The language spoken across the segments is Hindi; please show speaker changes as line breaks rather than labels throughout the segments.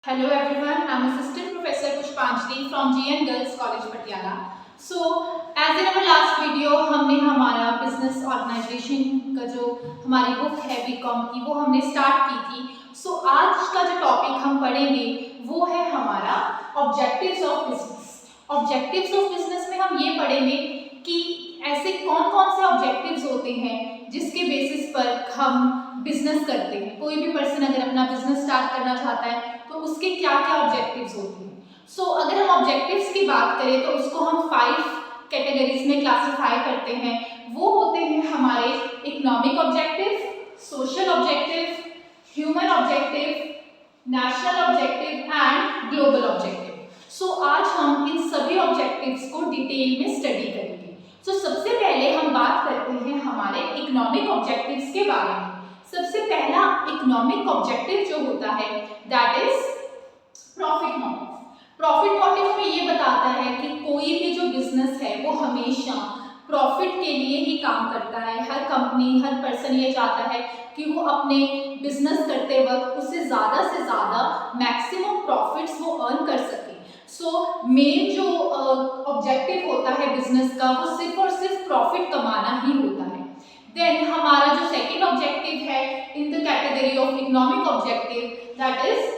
Hello everyone, I'm Assistant Professor Pushpanjali from GN Girls College Patiala. So, as in our last video, हमने हमारा बिजनेस ऑर्गेनाइजेशन का जो हमारी बुक है बीकॉम की वो हमने स्टार्ट की थी. सो आज का जो टॉपिक हम पढ़ेंगे वो है हमारा objectives of business. Objectives of business में हम ये पढ़ेंगे कि ऐसे कौन कौन से ऑब्जेक्टिव्स होते हैं जिसके बेसिस पर हम बिजनेस करते हैं. कोई भी पर्सन अगर अपना बिजनेस स्टार्ट करना चाहता है तो उसके क्या क्या ऑब्जेक्टिव्स होते हैं. सो अगर हम ऑब्जेक्टिव्स की बात करें तो उसको हम 5 कैटेगरीज में क्लासिफाई करते हैं. वो होते हैं हमारे economic objective, social objective, human objective, national objective and global objective. So आज हम इन सभी ऑब्जेक्टिव्स को डिटेल में स्टडी करेंगे. सो सबसे पहले हम बात करते हैं हमारे इकोनॉमिक ऑब्जेक्टिव्स के बारे में. सबसे पहला इकोनॉमिक ऑब्जेक्टिव जो होता है that is profit motive. Profit motive हमें ये बताता है कि कोई भी जो बिजनेस है वो हमेशा प्रॉफिट के लिए ही काम करता है. हर कंपनी, हर पर्सन ये चाहता है कि वो अपने बिजनेस करते वक्त उससे ज़्यादा से ज़्यादा मैक्सिमम प्रॉफिट्स वो अर्न कर सके. सो मेन जो ऑब्जेक्टिव होता है बिजनेस का वो सिर्फ और सिर्फ प्रॉफिट कमाना ही होता है. देन हमारा जो सेकेंड ऑब्जेक्टिव है in the category of economic objective that is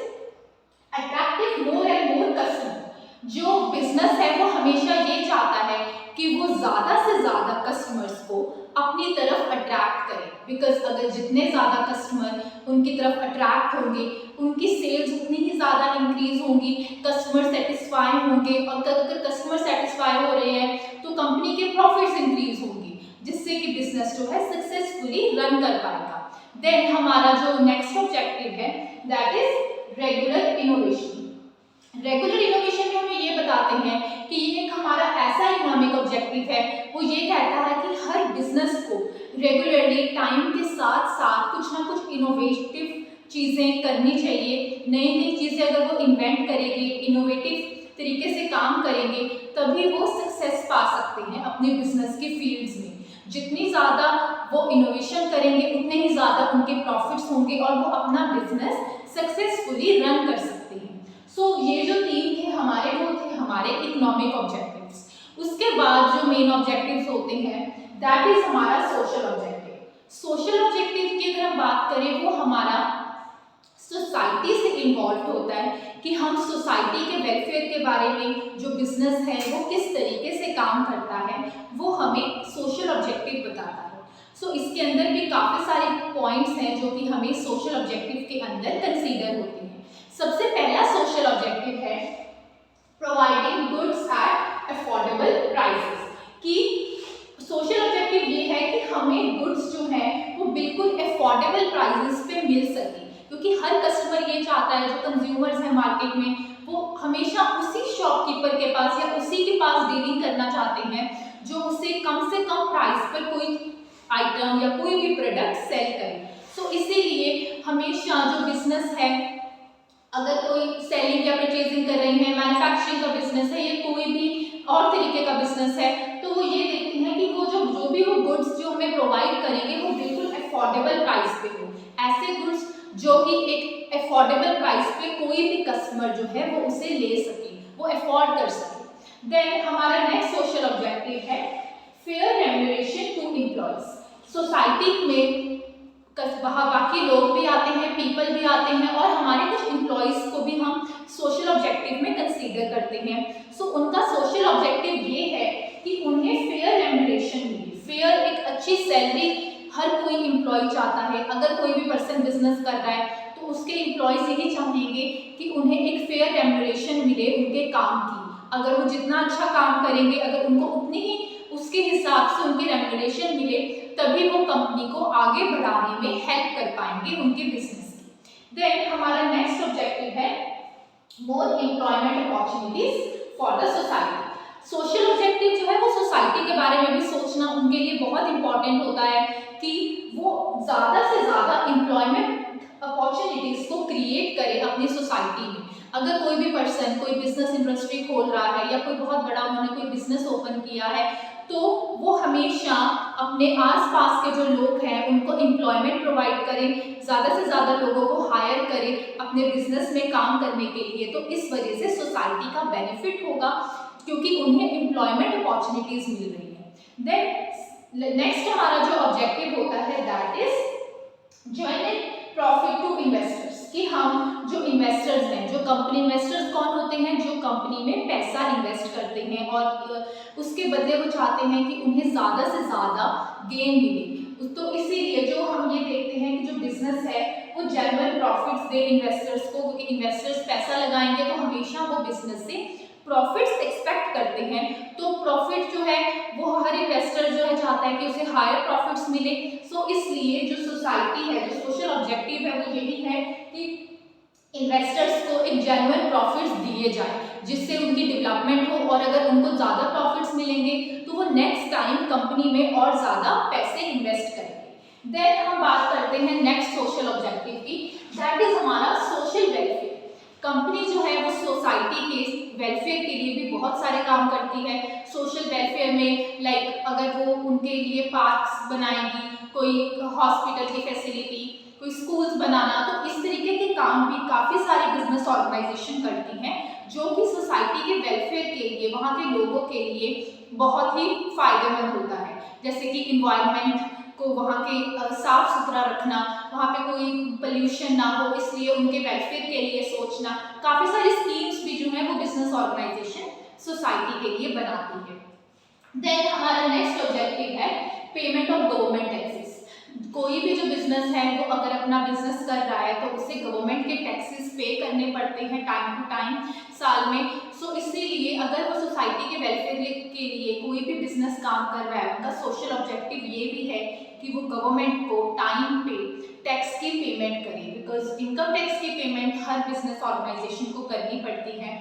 attractive more and more customer. जो बिजनेस है वो हमेशा ये चाहता है कि वो ज़्यादा से ज़्यादा कस्टमर्स को अपनी तरफ अट्रैक्ट करे. बिकॉज अगर जितने ज़्यादा कस्टमर उनकी तरफ अट्रैक्ट होंगे उनकी सेल्स उतनी ही ज़्यादा इंक्रीज होंगी, कस्टमर सेटिस्फाई होंगे और अगर कस्टमर सेटिस्फाई हो रहे हैं तो कंपनी के प्रॉफिट्स इंक्रीज होंगी जिससे कि बिजनेस जो है सक्सेसफुली रन कर पाएगा. देन हमारा जो नेक्स्ट ऑब्जेक्टिव है that is regular innovation. Regular innovation में हमें ये बताते हैं कि ये एक हमारा ऐसा इकोनॉमिक ऑब्जेक्टिव है वो ये कहता है कि हर बिजनेस को रेगुलरली टाइम के साथ साथ कुछ ना कुछ इनोवेटिव चीज़ें करनी चाहिए. नई नई चीज़ें अगर वो इन्वेंट करेंगे, इनोवेटिव तरीके से काम करेंगे तभी वो सक्सेस पा सकते हैं अपने बिजनेस के फील्ड्स में. जितनी ज़्यादा वो इनोवेशन करेंगे उतने ही ज़्यादा उनके प्रॉफिट्स होंगे और वो अपना बिजनेस सक्सेसफुली रन कर सकते हैं. सो ये जो तीन थे हमारे वो थे हमारे इकोनॉमिक ऑब्जेक्टिव्स. उसके बाद जो मेन ऑब्जेक्टिव्स होते हैं दैट इज हमारा सोशल ऑब्जेक्टिव. सोशल ऑब्जेक्टिव की अगर हम बात करें वो हमारा सोसाइटी से इन्वॉल्व होता है कि हम सोसाइटी के वेलफेयर के बारे में जो बिजनेस है वो किस तरीके से काम करता है वो हमें सोशल ऑब्जेक्टिव बताता है. सो इसके अंदर भी काफ़ी सारे पॉइंट्स हैं जो कि हमें सोशल ऑब्जेक्टिव के अंदर कंसीडर होते हैं. सबसे पहला सोशल ऑब्जेक्टिव है providing goods at affordable prices. कि सोशल ऑब्जेक्टिव ये है कि हमें गुड्स जो है वो बिल्कुल अफोर्डेबल प्राइसेस पे मिल सके. क्योंकि हर कस्टमर ये चाहता है, जो कंज्यूमर्स हैं मार्केट में वो हमेशा उसी शॉपकीपर के पास या उसी के पास डीलिंग करना चाहते हैं जो उसे कम से कम प्राइस पर कोई आइटम या कोई भी प्रोडक्ट सेल करे. सो इसीलिए हमेशा जो बिजनेस है अगर कोई सेलिंग या परचेजिंग कर रही है, मैन्युफैक्चरिंग का बिजनेस है या कोई भी और तरीके का बिजनेस है तो वो ये देखते हैं कि वो जो भी वो गुड्स जो हमें प्रोवाइड करेंगे वो बिल्कुल अफोर्डेबल प्राइस पे हो. ऐसे गुड्स जो कि एक अफोर्डेबल प्राइस पे कोई भी कस्टमर जो है वो उसे ले सके, वो अफोर्ड कर सके. देन हमारा नेक्स्ट सोशल ऑब्जेक्टिव है fair remuneration to employees. Society में वहाँ बाकी लोग भी आते हैं, पीपल भी आते हैं और हमारे कुछ एम्प्लॉयज़ को भी हम सोशल ऑब्जेक्टिव में कंसीडर करते हैं. सो उनका सोशल ऑब्जेक्टिव ये है कि उन्हें फेयर रेम्यूनरेशन मिले. फेयर एक अच्छी सैलरी हर कोई एम्प्लॉय चाहता है. अगर कोई भी पर्सन बिजनेस कर रहा है तो उसके एम्प्लॉयज़ यही चाहेंगे कि उन्हें एक फेयर रेम्यूनरेशन मिले उनके काम की. अगर वो जितना अच्छा काम करेंगे, अगर उनको उतनी ही उसके हिसाब से उनकी रेम्यूनरेशन मिले तभी वो कंपनी को आगे बढ़ाने में हेल्प कर पाएंगे उनके बिजनेस की. देन हमारा नेक्स्ट ऑब्जेक्टिव है more employment opportunities for the society. Social objective जो है वो सोसाइटी के बारे में भी सोचना उनके लिए बहुत इंपॉर्टेंट होता है कि वो ज़्यादा से ज़्यादा एम्प्लॉयमेंट अपॉर्चुनिटीज को क्रिएट करे अपनी सोसाइटी में. अगर कोई भी पर्सन कोई बिजनेस इंडस्ट्री खोल रहा है या कोई बहुत बड़ा उन्होंने कोई बिजनेस ओपन किया है तो वो हमेशा अपने आसपास के जो लोग हैं उनको एम्प्लॉयमेंट प्रोवाइड करें, ज़्यादा से ज़्यादा लोगों को हायर करें अपने बिजनेस में काम करने के लिए। तो इस वजह से सोसाइटी का बेनिफिट होगा क्योंकि उन्हें एम्प्लॉयमेंट अपॉर्चुनिटीज मिल रही है। देन नेक्स्ट हमारा जो ऑब्जेक्टिव होता है that is generate profit to investors, कि हम जो इन्वेस्टर्स हैं, जो कंपनी इन्वेस्टर्स कौन होते हैं, जो कंपनी में पैसा इन्वेस्ट करते हैं और उसके बदले वो चाहते हैं कि उन्हें ज़्यादा से ज़्यादा गेन मिले। तो इसीलिए जो हम ये देखते हैं कि जो बिजनेस है वो जेन्युइन प्रॉफिट्स दे इन्वेस्टर्स को, क्योंकि इन्वेस्टर्स पैसा लगाएंगे तो हमेशा वो बिजनेस से प्रॉफिट्स एक्सपेक्ट करते हैं। तो प्रॉफिट जो है वो हर इन्वेस्टर जो है चाहता है कि उसे हायर प्रॉफिट्स मिले। सो इसलिए जो सोसाइटी है, जो सोशल ऑब्जेक्टिव है वो यही है कि इन्वेस्टर्स को एक जेन्युइन प्रॉफिट्स दिए जाए जिससे उनकी डेवलपमेंट हो, और अगर उनको ज़्यादा प्रॉफिट्स मिलेंगे तो वो नेक्स्ट टाइम कंपनी में और ज़्यादा पैसे इन्वेस्ट करेंगे। देन हम बात करते हैं नेक्स्ट सोशल ऑब्जेक्टिव की, दैट इज हमारा सोशल वेलफेयर। कंपनी जो है वो सोसाइटी के वेलफेयर के लिए भी बहुत सारे काम करती है। सोशल वेलफेयर में लाइक अगर वो उनके लिए पार्क्स बनाएगी, कोई हॉस्पिटल की फैसिलिटी, कोई स्कूल्स बनाना, तो इस तरीके के काम भी काफ़ी सारे बिजनेस ऑर्गेनाइजेशन करती हैं जो कि सोसाइटी के वेलफेयर के लिए, वहाँ के लोगों के लिए बहुत ही फायदेमंद होता है। जैसे कि इन्वायरमेंट को वहाँ के साफ सुथरा रखना, वहाँ पे कोई पोल्यूशन ना हो, इसलिए उनके वेलफेयर के लिए सोचना, काफ़ी सारी स्कीम्स भी जो है वो बिजनेस ऑर्गेनाइजेशन सोसाइटी के लिए बनाती है। देन हमारा नेक्स्ट ऑब्जेक्टिव है पेमेंट ऑफ गवर्नमेंट टैक्सेस। कोई भी जो बिजनेस है वो अगर अपना बिजनेस कर रहा है तो उसे गवर्नमेंट के टैक्सेस पे करने पड़ते हैं टाइम टू टाइम साल में। सो इसीलिए अगर वो सोसाइटी के वेलफेयर के लिए कोई भी बिजनेस काम कर रहा है, उनका सोशल ऑब्जेक्टिव ये भी है कि वो गवर्नमेंट को टाइम पे टैक्स की पेमेंट करे, बिकॉज इनकम टैक्स की पेमेंट हर बिजनेस ऑर्गेनाइजेशन को करनी पड़ती है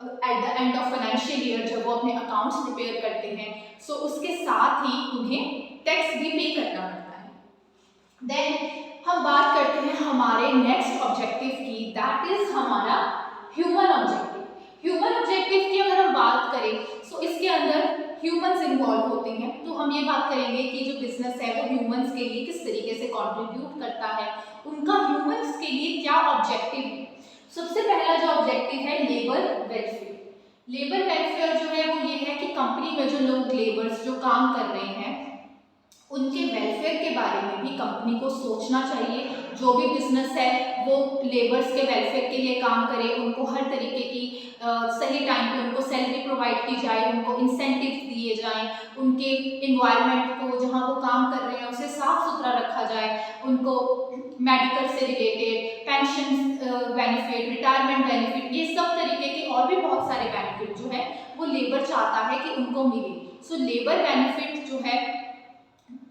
at the end of financial year जब वो अपने अकाउंट्स प्रिपेयर करते हैं। सो उसके साथ ही उन्हें टैक्स भी पे करना पड़ता है। देन हम बात करते हैं हमारे नेक्स्ट ऑब्जेक्टिव की, दैट इज हमारा ह्यूमन ऑब्जेक्टिव। ह्यूमन ऑब्जेक्टिव की अगर हम बात करें तो इसके अंदर ह्यूमंस इन्वॉल्व होते हैं। तो हम ये बात करेंगे कि जो बिजनेस है वो ह्यूमंस के लिए किस तरीके से कंट्रीब्यूट करता है, उनका ह्यूमंस के लिए क्या ऑब्जेक्टिव है। सबसे पहला जो ऑब्जेक्टिव है लेबर वेलफेयर। लेबर वेलफेयर जो है वो ये है कि कंपनी में जो लोग लेबर्स जो काम कर रहे हैं उनके वेलफेयर के बारे में भी कंपनी को सोचना चाहिए। जो भी बिजनेस है वो लेबर्स के वेलफेयर के लिए काम करे, उनको हर तरीके की सही टाइम पे उनको सैलरी प्रोवाइड की जाए, उनको इंसेंटिव्स दिए जाएं, उनके इन्वायरमेंट को जहां वो काम कर रहे हैं उसे साफ सुथरा रखा जाए, उनको मेडिकल से related pension benefit, retirement benefit, ये सब तरीके के और भी बहुत सारे बेनिफिट जो है वो लेबर चाहता है कि उनको मिले। सो लेबर बेनिफिट जो है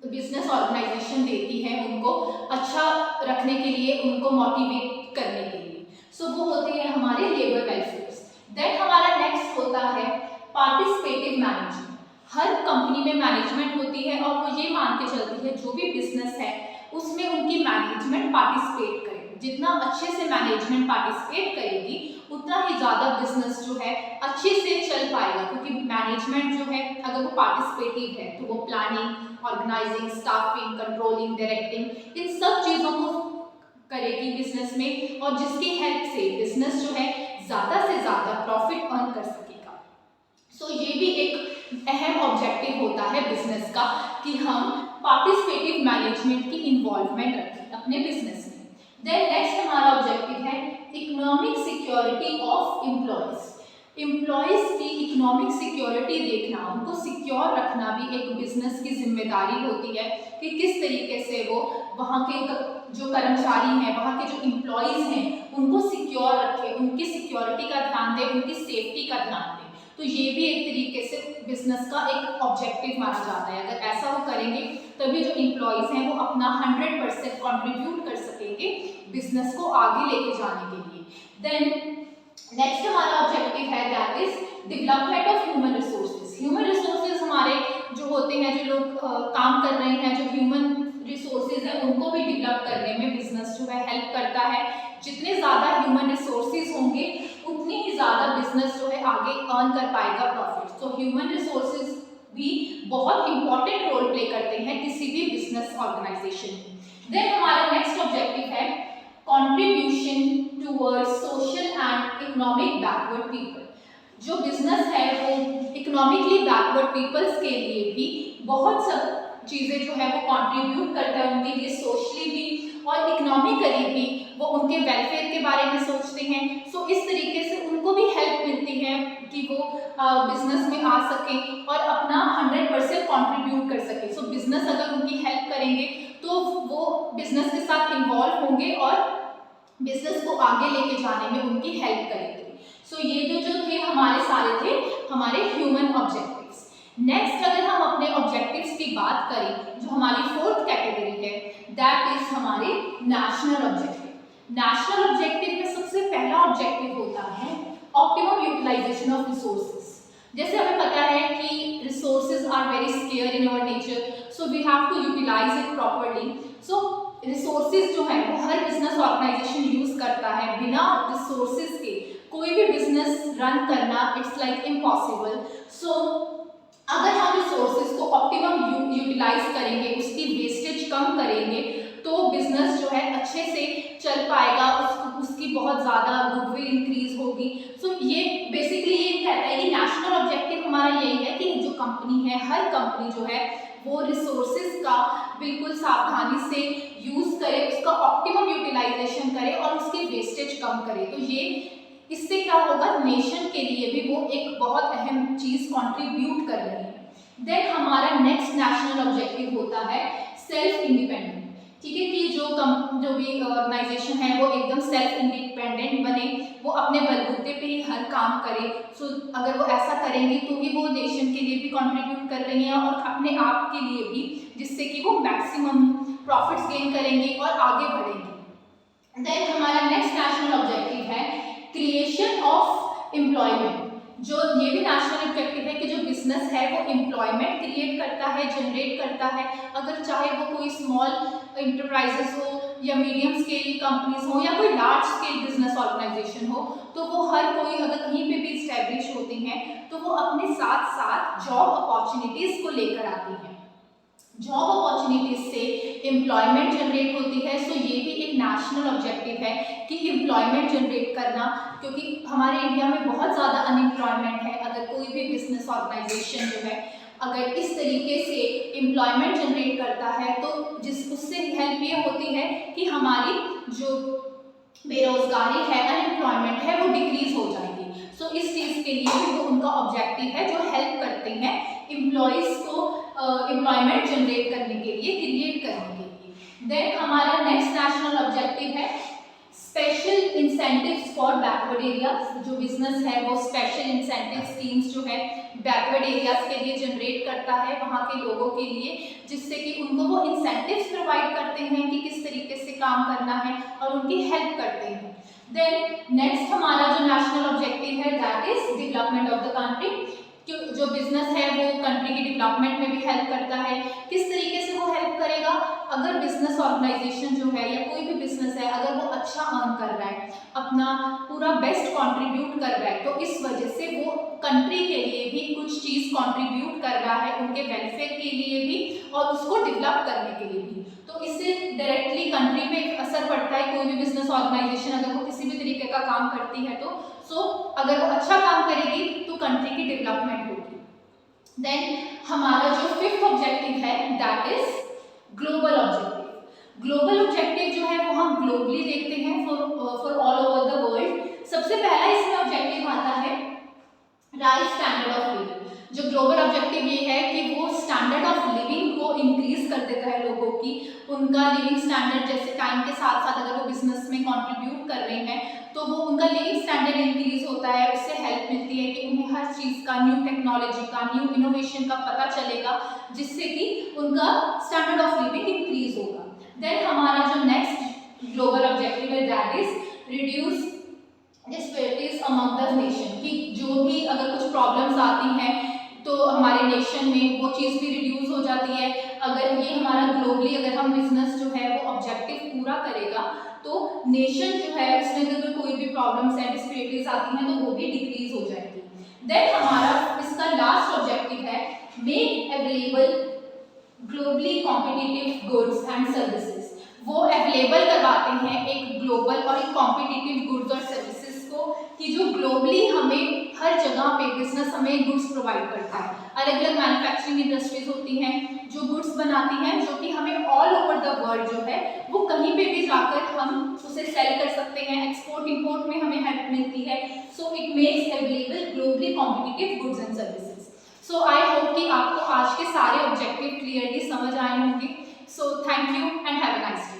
बिजनेस ऑर्गेनाइजेशन देती है उनको अच्छा रखने के लिए, उनको मोटिवेट करने के लिए। सो वो होते हैं हमारे लेबर वेलफेयर्स। देन हमारा नेक्स्ट होता है पार्टिसिपेटिव मैनेजमेंट। हर कंपनी में मैनेजमेंट होती है और वो ये मान के चलती है जो भी बिजनेस है उसमें उनकी मैनेजमेंट पार्टिसिपेट करे। जितना अच्छे से मैनेजमेंट पार्टिसिपेट करेगी उतना ही ज़्यादा बिजनेस जो है अच्छे से चल पाएगा, क्योंकि मैनेजमेंट जो है अगर वो पार्टिसिपेटिव है तो वो planning, organising, staffing, controlling, directing इन सब चीज़ों को करेगी बिजनेस में, और जिसकी हेल्प से बिजनेस जो है ज़्यादा से ज़्यादा प्रॉफिट अर्न कर सकेगा। सो ये भी एक अहम ऑब्जेक्टिव होता है बिजनेस का कि हम पार्टिसिपेटिव मैनेजमेंट की इन्वॉल्वमेंट रखें अपने बिजनेस में। देन नेक्स्ट हमारा ऑब्जेक्टिव है economic security of employees. Employees की इकोनॉमिक सिक्योरिटी देखना, उनको सिक्योर रखना भी एक बिजनेस की जिम्मेदारी होती है कि किस तरीके से वो वहाँ के जो कर्मचारी हैं, वहाँ के जो एम्प्लॉयज हैं उनको सिक्योर रखें, उनकी सिक्योरिटी का ध्यान दें, उनकी सेफ्टी का ध्यान दें। तो ये भी एक तरीके से बिजनेस का एक ऑब्जेक्टिव माना जाता है। अगर ऐसा वो करेंगे तभी जो एम्प्लॉयज हैं वो अपना 100% कंट्रीब्यूट कर सकेंगे बिजनेस को आगे लेके जाने के लिए। देन नेक्स्ट हमारा ऑब्जेक्टिव है that is development of human resources. Human resources हमारे जो होते हैं, जो लोग काम कर रहे हैं, जो ह्यूमन रिसोर्सेज है उनको भी डेवलप करने में बिजनेस जो है हेल्प करता है। जितने ज़्यादा ह्यूमन रिसोर्सेज होंगे उतनी ही ज़्यादा बिजनेस जो है आगे अर्न कर पाएगा प्रॉफिट। तो ह्यूमन रिसोर्सेज भी बहुत इंपॉर्टेंट रोल प्ले करते हैं किसी भी बिजनेस ऑर्गेनाइजेशन में। देन हमारा नेक्स्ट ऑब्जेक्टिव है contribution towards social and economic backward people. जो बिजनेस है वो इकोनॉमिकली बैकवर्ड पीपल्स के लिए भी बहुत सब चीज़ें जो है वो कंट्रीब्यूट करता है उनके लिए, सोशली भी और इकोनॉमिकली भी वो उनके वेलफेयर के बारे में सोचते हैं। सो इस तरीके से उनको भी हेल्प मिलती है कि वो बिजनेस में आ सके और अपना 100% कंट्रीब्यूट कर सके। सो बिजनेस अगर उनकी हेल्प करेंगे तो वो बिजनेस के साथ इन्वॉल्व होंगे और बिजनेस को आगे लेके जाने में उनकी हेल्प करेंगे। सो ये जो थे हमारे सारे थे हमारे ह्यूमन ऑब्जेक्टिव्स। नेक्स्ट अगर हम अपने ऑब्जेक्टिव्स की बात करें, जो हमारी फोर्थ कैटेगरी है दैट इज हमारे नेशनल ऑब्जेक्टिव। नेशनल ऑब्जेक्टिव में सबसे पहला ऑब्जेक्टिव होता है ऑप्टिमम यूटिलाइजेशन ऑफ रिसोर्सेज। जैसे हमें पता है कि resources are very scarce in our nature, so we have to utilise it properly. So resources जो है वो हर बिजनेस ऑर्गेनाइजेशन यूज करता है। बिना रिसोर्सेज के कोई भी बिजनेस रन करना इट्स लाइक इम्पॉसिबल। सो अगर हम रिसोर्सेज को ऑप्टिमम यूटिलाइज करेंगे, उसकी वेस्टेज कम करेंगे, तो बिजनेस जो है अच्छे से चल पाएगा, उसकी बहुत ज़्यादा गुडविल इंक्रीज होगी। सो ये बेसिकली ये कहता है कि नेशनल ऑब्जेक्टिव हमारा यही है कि जो कंपनी है, हर कंपनी जो है वो रिसोर्सेज का बिल्कुल सावधानी से यूज़ करे, उसका ऑप्टिमम यूटिलाइजेशन करे और उसकी वेस्टेज कम करे। तो ये इससे क्या होगा, नेशन के लिए भी वो एक बहुत अहम चीज़ कंट्रीब्यूट कर रही है। देन हमारा नेक्स्ट नेशनल ऑब्जेक्टिव होता है सेल्फ इंडिपेंडेंट। ठीक है, कि जो भी ऑर्गेनाइजेशन है वो एकदम सेल्फ इंडिपेंडेंट बने, वो अपने बलबूते पे ही हर काम करे। सो अगर वो ऐसा करेंगे तो ही वो नेशन के लिए भी कंट्रीब्यूट कर रही हैं और अपने आप के लिए भी, जिससे कि वो मैक्सिमम प्रॉफिट्स गेन करेंगे और आगे बढ़ेंगे। देन हमारा नेक्स्ट नेशनल ऑब्जेक्टिव है क्रिएशन ऑफ एम्प्लॉयमेंट। जो ये भी नेशनल ऑब्जेक्टिव है कि जो बिजनेस है वो एम्प्लॉयमेंट क्रिएट करता है, जनरेट करता है। अगर चाहे वो कोई स्मॉल इंटरप्राइजेस हो या मीडियम स्केल कंपनीज हो या कोई लार्ज स्केल बिजनेस ऑर्गेनाइजेशन हो, तो वो हर कोई अगर कहीं पे भी इस्टेब्लिश होती हैं तो वो अपने साथ साथ जॉब अपॉर्चुनिटीज को लेकर आती हैं। जॉब अपॉर्चुनिटीज से एम्प्लॉयमेंट जनरेट होती है। सो ये भी एक नेशनल ऑब्जेक्टिव है कि एम्प्लॉयमेंट जनरेट करना, क्योंकि हमारे इंडिया में बहुत ज़्यादा अनएम्प्लॉयमेंट है। अगर कोई भी बिजनेस ऑर्गेनाइजेशन जो है अगर इस तरीके से एम्प्लॉयमेंट जनरेट करता है तो उससे हेल्प ये होती है कि हमारी जो बेरोजगारी है, अनएम्प्लॉयमेंट है, वो डिक्रीज हो जाएगी। सो इस चीज़ के लिए भी वो उनका ऑब्जेक्टिव है जो हेल्प करते हैं एम्प्लॉयज़ को एम्प्लॉयमेंट जनरेट करने के लिए, क्रिएट करने के लिए। देन हमारा नेक्स्ट नेशनल ऑब्जेक्टिव है special incentives for backward areas. जो बिजनेस है वो स्पेशल इंसेंटिव स्कीम्स जो है बैकवर्ड एरियाज के लिए जनरेट करता है, वहाँ के लोगों के लिए, जिससे कि उनको वो इंसेंटिव्स प्रोवाइड करते हैं कि किस तरीके से काम करना है और उनकी हेल्प करते हैं। देन नेक्स्ट हमारा जो नेशनल ऑब्जेक्टिव है that is development of the country. जो बिजनेस है वो कंट्री के डेवलपमेंट में भी हेल्प करता है। किस तरीके से वो हेल्प करेगा, अगर बिजनेस ऑर्गेनाइजेशन जो है या कोई भी बिजनेस है अगर वो अच्छा अर्न कर रहा है, अपना पूरा बेस्ट कंट्रीब्यूट कर रहा है, तो इस वजह से वो कंट्री के लिए भी कुछ चीज़ कंट्रीब्यूट कर रहा है, उनके वेलफेयर के लिए भी और उसको डेवलप करने के लिए भी। तो इससे डायरेक्टली कंट्री पे असर पड़ता है। कोई भी बिजनेस ऑर्गेनाइजेशन अगर वो किसी भी तरीके का काम करती है तो अगर वो अच्छा काम करेगी तो कंट्री की डेवलपमेंट होगी। देन हमारा जो फिफ्थ ऑब्जेक्टिव है that is global objective. Global objective जो है वो हम ग्लोबली देखते हैं for all over the world. सबसे पहला इसमें ऑब्जेक्टिव आता है राइज स्टैंडर्ड ऑफ लिविंग। जो ग्लोबल ऑब्जेक्टिव ये है कि वो स्टैंडर्ड ऑफ लिविंग को इंक्रीज कर देता है लोगों की, उनका लिविंग स्टैंडर्ड, जैसे टाइम के साथ साथ अगर वो बिजनेस में कंट्रीब्यूट कर रहे हैं तो वो उनका लिविंग स्टैंडर्ड इंक्रीज होता है। उससे हेल्प मिलती है कि उन्हें हर चीज़ का, न्यू टेक्नोलॉजी का, न्यू इनोवेशन का पता चलेगा, जिससे कि उनका स्टैंडर्ड ऑफ लिविंग इंक्रीज होगा। देन हमारा जो नेक्स्ट ग्लोबल ऑब्जेक्टिव है that is reduce disparities among the nation. कि जो भी अगर कुछ प्रॉब्लम्स आती हैं तो हमारे नेशन में वो चीज़ भी रिड्यूस हो जाती है। अगर ये हमारा ग्लोबली अगर हम बिजनेस जो है वो ऑब्जेक्टिव पूरा करेगा तो नेशन जो है उसमें अगर कोई भी प्रॉब्लम्स है, डिस्पैरिटीज आती हैं तो वो भी डिक्रीज हो जाएगी। देन हमारा इसका लास्ट ऑब्जेक्टिव है make available globally competitive goods and services, वो अवेलेबल करवाते हैं एक ग्लोबल और एक कॉम्पिटिटिव गुड्स और सर्विसेज को, कि जो ग्लोबली हमें हर जगह पे बिजनेस हमें गुड्स प्रोवाइड करता है। अलग अलग मैन्युफैक्चरिंग इंडस्ट्रीज होती हैं जो गुड्स बनाती हैं, जो कि हमें ऑल ओवर द वर्ल्ड जो है वो कहीं पे भी जाकर हम उसे सेल कर सकते हैं, एक्सपोर्ट इंपोर्ट में हमें हेल्प मिलती है। So it makes available globally competitive goods and services. So I hope कि आपको आज के सारे ऑब्जेक्टिव क्लियरली समझ आए होंगे। So thank you and have a nice day.